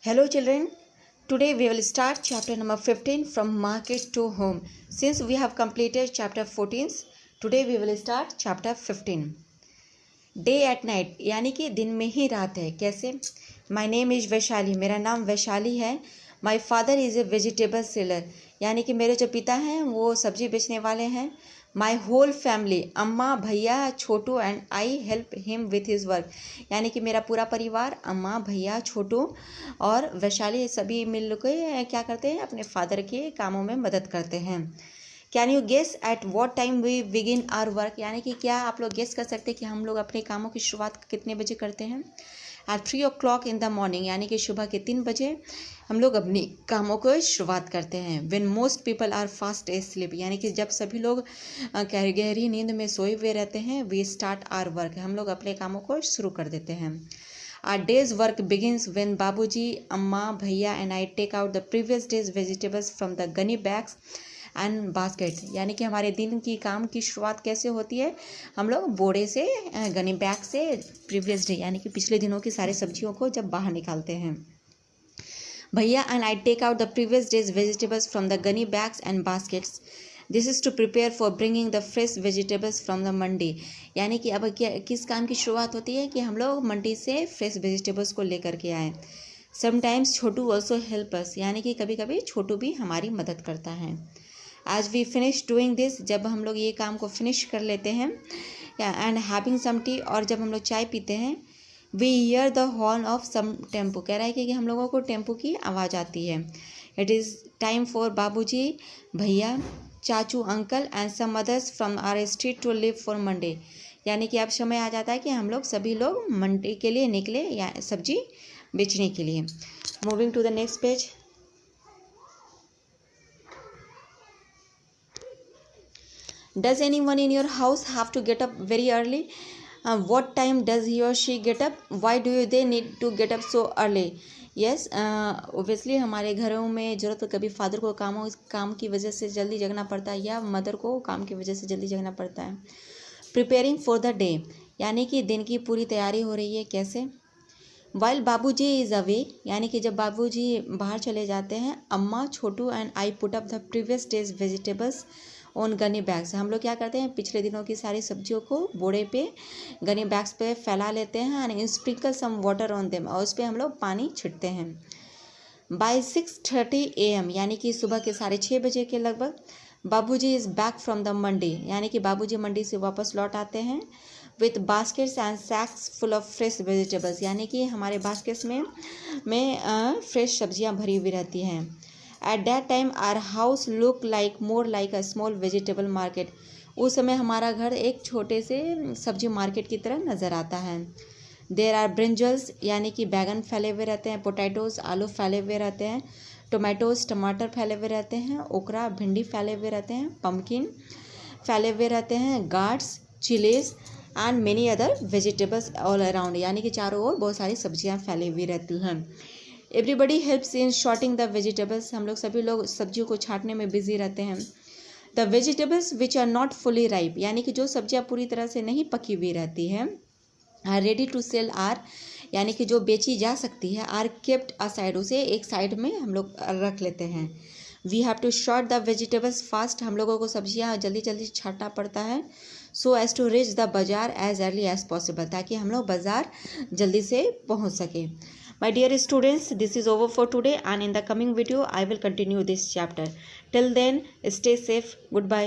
Hello children, today we will start chapter number 15 from market to home. Since we have completed chapter 14, today we will start chapter 15. Day at night यानी कि दिन में ही रात है. कैसे? My name is Vaishali, मेरा नाम वैशाली है. My father is a vegetable seller यानी कि मेरे जो पिता हैं वो सब्जी बेचने वाले हैं. माई होल फैमिली, अम्मा, भैया, Chhotu and I help him with his work यानी कि मेरा पूरा परिवार, अम्मा, भैया, छोटू और वैशाली सभी मिल के क्या करते हैं, अपने फादर के कामों में मदद करते हैं. Can you guess at what time we begin our work यानी कि क्या आप लोग गेस कर सकते हैं कि हम लोग अपने कामों की शुरुआत कितने बजे करते हैं. Eight 3 o'clock in the morning यानी कि सुबह के 3 बजे हम लोग अपनी कामों को शुरुआत करते हैं. When most people are fast asleep यानी कि जब सभी लोग गहरी नींद में सोए हुए रहते हैं. वी स्टार्ट आवर वर्क हम लोग अपने कामों को शुरू कर देते हैं. Our days work begins when Babuji, Amma, Bhaiya and I take out the previous days vegetables from the gunny bags and basket यानी कि हमारे दिन की काम की शुरुआत कैसे होती है, हम लोग बोरे से, गनी बैग से प्रीवियस डे यानी कि पिछले दिनों की सारी सब्जियों को जब बाहर निकालते हैं. भैया and I take out the previous days vegetables from the gunny bags and baskets. This is to prepare for bringing the fresh vegetables from the mandi यानी कि अब क्या किस काम की शुरुआत होती है कि हम लोग मंडी से फ्रेश वेजिटेबल्स को लेकर के आएँ. समटाइम्स छोटू ऑल्सो हेल्प अस यानी कि कभी कभी छोटू भी हमारी मदद करता है. As we finish doing this जब हम लोग ये काम को फिनिश कर लेते हैं एंड हैविंग सम टी और जब हम लोग चाय पीते हैं. We hear the horn of some tempo कह रहा है कि हम लोगों को टेम्पो की आवाज़ आती है. It is time for Babuji, Bhaiya, Chachu, uncle and some others from our street to leave for Monday यानी कि अब समय आ जाता है कि हम लोग सभी लोग मंडी के लिए निकले या सब्जी बेचने के लिए. Moving to the next page. Does anyone in your house have to get up very early? What time does he or she get up? Why do they need to get up so early? Yes, obviously हमारे घरों में ज़रूरत तो कभी father को काम की वजह से जल्दी जगना पड़ता है या मदर को काम की वजह से जल्दी जगना पड़ता है. प्रिपेयरिंग फॉर द डे यानी कि दिन की पूरी तैयारी हो रही है. कैसे? वाइल बाबूजी इज़ अवे यानी कि जब बाबूजी बाहर चले जाते हैं, अम्मा, Chhotu and I put up the previous days vegetables on gunny bags हम लोग क्या करते हैं, पिछले दिनों की सारी सब्जियों को बोरे पे, गनी बैग्स पे फैला लेते हैं and sprinkle some water on them और उस पर हम लोग पानी छिड़ते हैं. बाय 6:30 AM यानी कि सुबह के 6:30 बजे के लगभग Babuji is back from the mandi यानी कि बाबूजी मंडी से वापस लौट आते हैं. With baskets and sacks full of fresh vegetables यानी कि हमारे बास्केट्स में फ्रेश सब्जियां भरी हुई रहती हैं. At that time our house look like more like a small vegetable market उस समय हमारा घर एक छोटे से सब्जी मार्केट की तरह नज़र आता है. देर आर ब्रिंजल्स यानी कि बैगन फैले हुए रहते हैं. पोटैटोज़ आलू फैले हुए रहते हैं. टोमेटोज़ टमाटर फैले हुए रहते हैं. ओकरा भिंडी फैले हुए रहते हैं. पम्पकिन फैले हुए रहते हैं. Guards, chillies and many other vegetables all around यानी कि चारों ओर बहुत सारी सब्जियां फैली हुई रहती हैं. Everybody helps in sorting the vegetables हम लोग सभी लोग सब्जियों को छाँटने में बिजी रहते हैं. The vegetables which are not fully ripe यानी कि जो सब्जियां पूरी तरह से नहीं पकी हुई रहती हैं, are ready to sell are यानी कि जो बेची जा सकती है, आर केप्ट असाइड उसे एक साइड में हम लोग रख लेते हैं. We have to sort the vegetables fast हम लोगों को सब्जियां जल्दी जल्दी छाँटना पड़ता है. So as to reach the bazaar as early as possible ताकि हम लोग बाज़ार जल्दी से पहुंच सके. My dear students, this is over for today and in the coming video I will continue this chapter. Till then, stay safe. Goodbye.